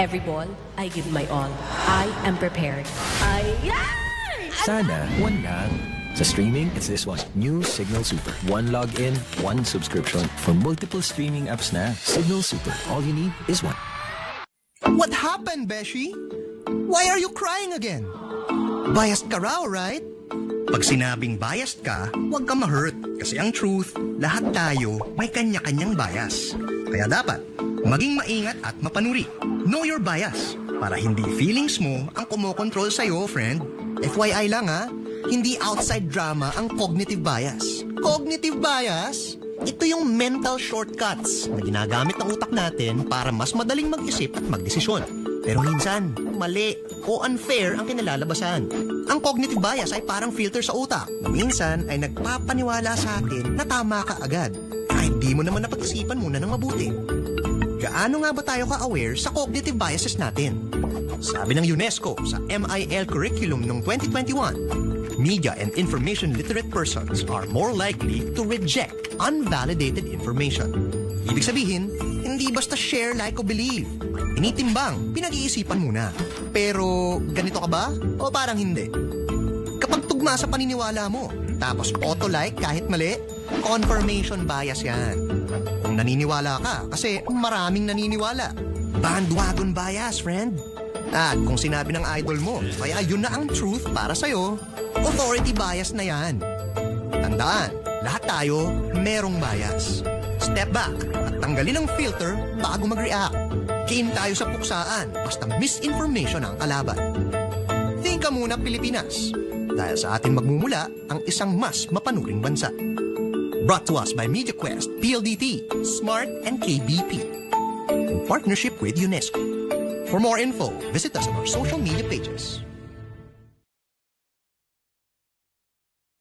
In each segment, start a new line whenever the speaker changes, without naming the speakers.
every ball, I give my all. I am prepared.
Sana, one lang. Sa streaming, it's this one. New Signal Super. One login, one subscription. For multiple streaming apps na. Signal Super. All you need is one.
What happened, Beshi? Why are you crying again? Biased ka raw, right? Pag sinabing biased ka, huwag ka ma-hurt. Kasi ang truth, lahat tayo may kanya-kanyang bias. Kaya dapat, maging maingat at mapanuri. Know your bias. Para hindi feelings mo ang kumokontrol sa'yo, friend. FYI lang ha, hindi outside drama ang cognitive bias. Cognitive bias? Ito yung mental shortcuts na ginagamit ng utak natin para mas madaling mag-isip at magdesisyon. Pero minsan, mali o unfair ang kinalalabasan. Ang cognitive bias ay parang filter sa utak na minsan ay nagpapaniwala sa atin na tama ka agad kahit di mo naman napag-isipan muna ng mabuti. Gaano nga ba tayo ka-aware sa cognitive biases natin? Sabi ng UNESCO sa MIL curriculum noong 2021, media and information literate persons are more likely to reject unvalidated information. Ibig sabihin, hindi basta share, like o believe. Tinitimbang, pinag-iisipan muna. Pero ganito ka ba? O parang hindi? Kapag tugma sa paniniwala mo, tapos auto-like kahit mali, confirmation bias yan. Kung naniniwala ka, kasi maraming naniniwala. Bandwagon bias, friend. At kung sinabi ng idol mo, kaya yun na ang truth para sa'yo, authority bias na yan. Tandaan, lahat tayo merong bias. Step back at tanggalin ang filter bago mag-react. Keen tayo sa puksaan, basta misinformation ang kalaban. Think ka muna, Pilipinas. Dahil sa atin magmumula ang isang mas mapanuring bansa. Brought to us by MediaQuest, PLDT, Smart, and KBP. In partnership with UNESCO. For more info, visit us on our social media pages.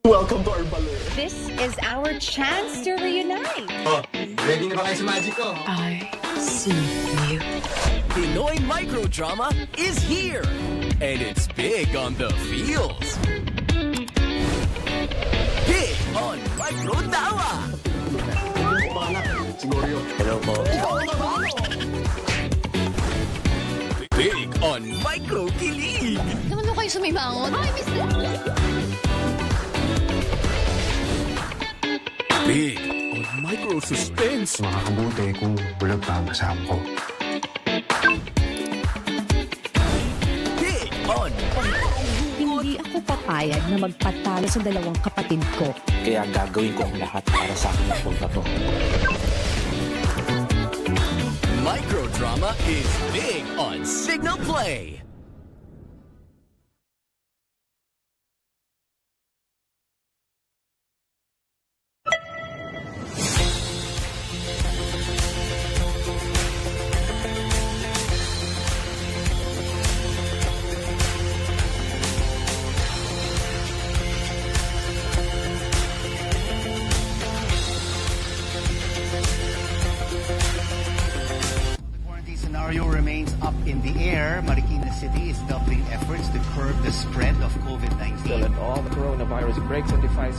Welcome to our balloon.
This is our chance to reunite.
Oh, ready na ba kayo sa magic ko?
I see you.
Pinoy microdrama is here, and it's big on the feels. Big on Microtawa.
Siguro yun.
Hello po.
Big on Microkilig.
Naman mo kayo sumimangon. Ay, miss
Big on Microsuspense.
Makakabuti kung bulag pa ang kasama ko.
Big on
Hindi ako papayag na magpatalo sa dalawang kapatid ko.
Kaya gagawin ko ang lahat para sa akin ang punta to.
Microdrama is big on Signal Play.
Scenario remains up in the air. Marikina City is doubling efforts to curb the spread of COVID-19.
Still at all, the coronavirus breaks and defies